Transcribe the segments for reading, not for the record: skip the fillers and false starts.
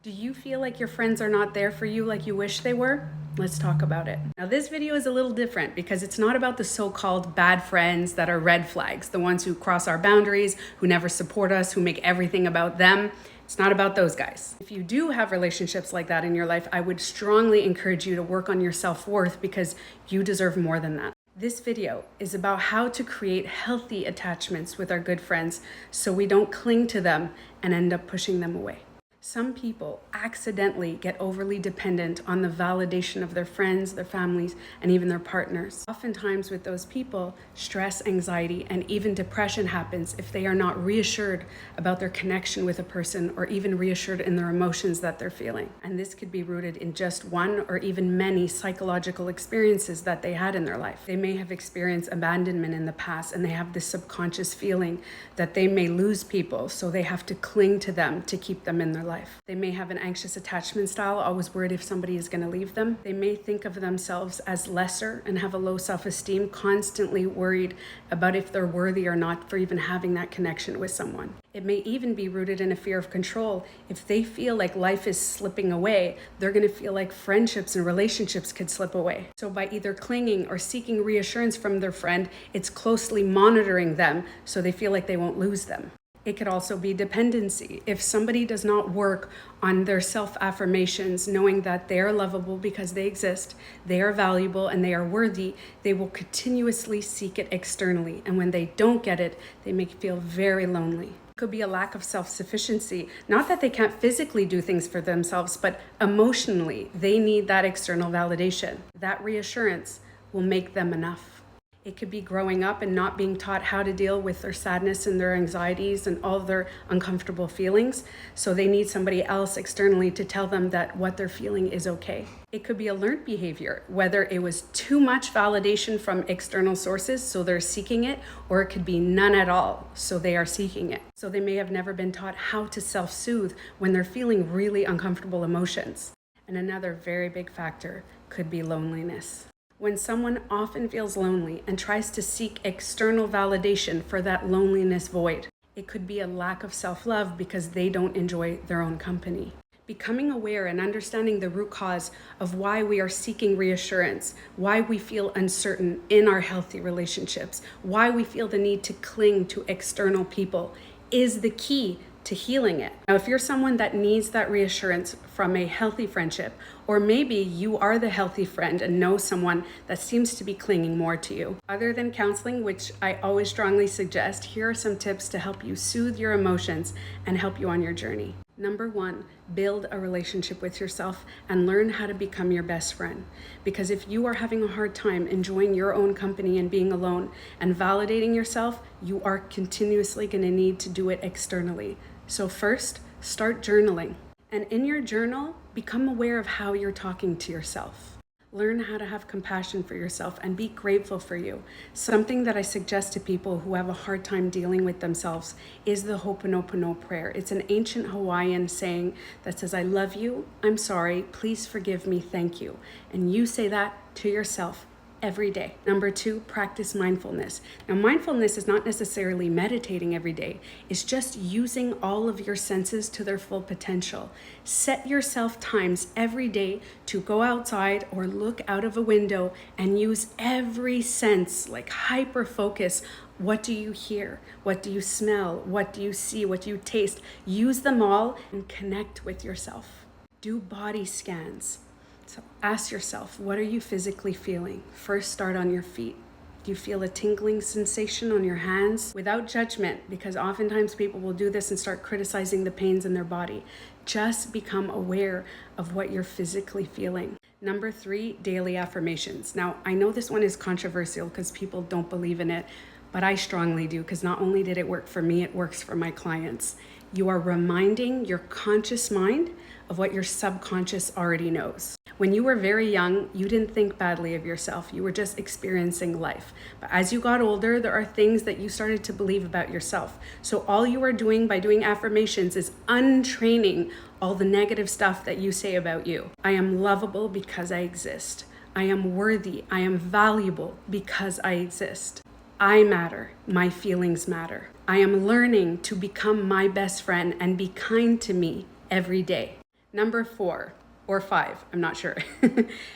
Do you feel like your friends are not there for you like you wish they were? Let's talk about it. Now, this video is a little different because it's not about the so-called bad friends that are red flags, the ones who cross our boundaries, who never support us, who make everything about them. It's not about those guys. If you do have relationships like that in your life, I would strongly encourage you to work on your self-worth because you deserve more than that. This video is about how to create healthy attachments with our good friends so we don't cling to them and end up pushing them away. Some people accidentally get overly dependent on the validation of their friends, their families, and even their partners. Oftentimes with those people, stress, anxiety, and even depression happens if they are not reassured about their connection with a person or even reassured in their emotions that they're feeling. And this could be rooted in just one or even many psychological experiences that they had in their life. They may have experienced abandonment in the past and they have this subconscious feeling that they may lose people, so they have to cling to them to keep them in their life. They may have an anxious attachment style, always worried if somebody is going to leave them. They may think of themselves as lesser and have a low self-esteem, constantly worried about if they're worthy or not for even having that connection with someone. It may even be rooted in a fear of control. If they feel like life is slipping away, they're going to feel like friendships and relationships could slip away. So by either clinging or seeking reassurance from their friend, it's closely monitoring them so they feel like they won't lose them. It could also be dependency. If somebody does not work on their self-affirmations, knowing that they are lovable because they exist, they are valuable, and they are worthy, they will continuously seek it externally. And when they don't get it, they may feel very lonely. It could be a lack of self-sufficiency. Not that they can't physically do things for themselves, but emotionally, they need that external validation. That reassurance will make them enough. It could be growing up and not being taught how to deal with their sadness and their anxieties and all their uncomfortable feelings. So they need somebody else externally to tell them that what they're feeling is okay. It could be a learned behavior, whether it was too much validation from external sources, so they're seeking it, or it could be none at all, so they are seeking it. So they may have never been taught how to self-soothe when they're feeling really uncomfortable emotions. And another very big factor could be loneliness. When someone often feels lonely and tries to seek external validation for that loneliness void, it could be a lack of self-love because they don't enjoy their own company. Becoming aware and understanding the root cause of why we are seeking reassurance, why we feel uncertain in our healthy relationships, why we feel the need to cling to external people is the key to healing it. Now, if you're someone that needs that reassurance from a healthy friendship, or maybe you are the healthy friend and know someone that seems to be clinging more to you, other than counseling, which I always strongly suggest, here are some tips to help you soothe your emotions and help you on your journey. Number one, build a relationship with yourself and learn how to become your best friend. Because if you are having a hard time enjoying your own company and being alone and validating yourself, you are continuously going to need to do it externally. So first, start journaling. And in your journal, become aware of how you're talking to yourself. Learn how to have compassion for yourself and be grateful for you. Something that I suggest to people who have a hard time dealing with themselves is the Ho'oponopono prayer. It's an ancient Hawaiian saying that says, I love you, I'm sorry, please forgive me, thank you. And you say that to yourself every day. Number two, practice mindfulness. Now, mindfulness is not necessarily meditating every day. It's just using all of your senses to their full potential. Set yourself times every day to go outside or look out of a window and use every sense, like hyper focus. What do you hear? What do you smell? What do you see? What do you taste? Use them all and connect with yourself. Do body scans. So ask yourself, what are you physically feeling? First, start on your feet. Do you feel a tingling sensation on your hands? Without judgment, because oftentimes people will do this and start criticizing the pains in their body. Just become aware of what you're physically feeling. Number three, daily affirmations. Now, I know this one is controversial because people don't believe in it, but I strongly do, because not only did it work for me, it works for my clients. You are reminding your conscious mind of what your subconscious already knows. When you were very young, you didn't think badly of yourself. You were just experiencing life. But as you got older, there are things that you started to believe about yourself. So all you are doing by doing affirmations is untraining all the negative stuff that you say about you. I am lovable because I exist. I am worthy. I am valuable because I exist. I matter. My feelings matter. I am learning to become my best friend and be kind to me every day. Number 4 or 5, I'm not sure.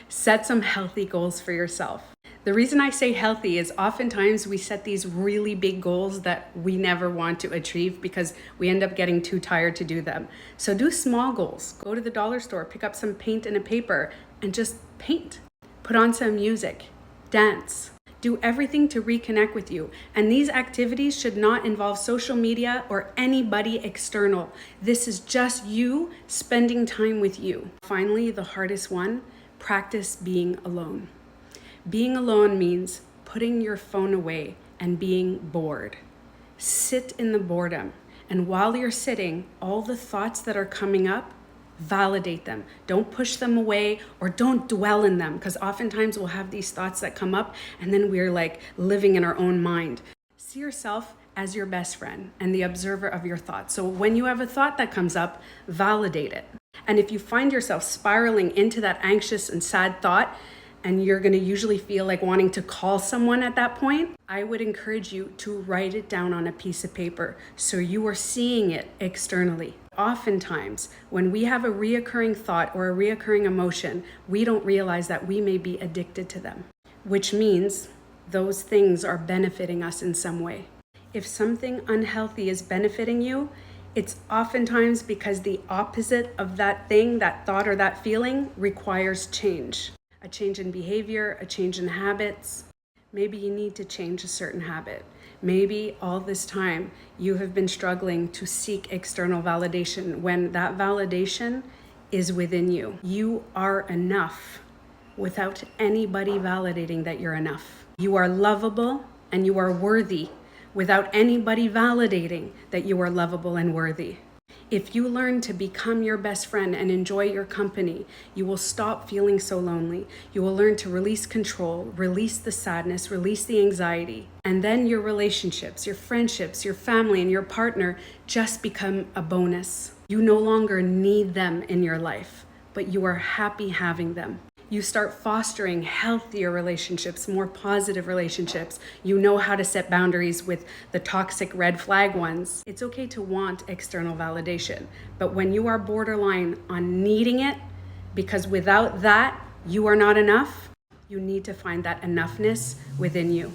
Set some healthy goals for yourself. The reason I say healthy is oftentimes we set these really big goals that we never want to achieve because we end up getting too tired to do them. So do small goals. Go to the dollar store, pick up some paint and a paper, and just paint. Put on some music, dance. Do everything to reconnect with you. And these activities should not involve social media or anybody external. This is just you spending time with you. Finally, the hardest one, practice being alone. Being alone means putting your phone away and being bored. Sit in the boredom. And while you're sitting, all the thoughts that are coming up, validate them. Don't push them away or don't dwell in them, because oftentimes we'll have these thoughts that come up and then we're like living in our own mind. See yourself as your best friend and the observer of your thoughts. So when you have a thought that comes up, validate it. And if you find yourself spiraling into that anxious and sad thought, and you're going to usually feel like wanting to call someone at that point, I would encourage you to write it down on a piece of paper so you are seeing it externally. Oftentimes, when we have a reoccurring thought or a reoccurring emotion, we don't realize that we may be addicted to them, which means those things are benefiting us in some way. If something unhealthy is benefiting you, it's oftentimes because the opposite of that thing, that thought or that feeling, requires change. A change in behavior, a change in habits. Maybe you need to change a certain habit. Maybe all this time you have been struggling to seek external validation when that validation is within you. You are enough without anybody validating that you're enough. You are lovable and you are worthy without anybody validating that you are lovable and worthy. If you learn to become your best friend and enjoy your company, you will stop feeling so lonely. You will learn to release control, release the sadness, release the anxiety. And then your relationships, your friendships, your family, and your partner just become a bonus. You no longer need them in your life, but you are happy having them. You start fostering healthier relationships, more positive relationships. You know how to set boundaries with the toxic red flag ones. It's okay to want external validation, but when you are borderline on needing it, because without that, you are not enough, you need to find that enoughness within you.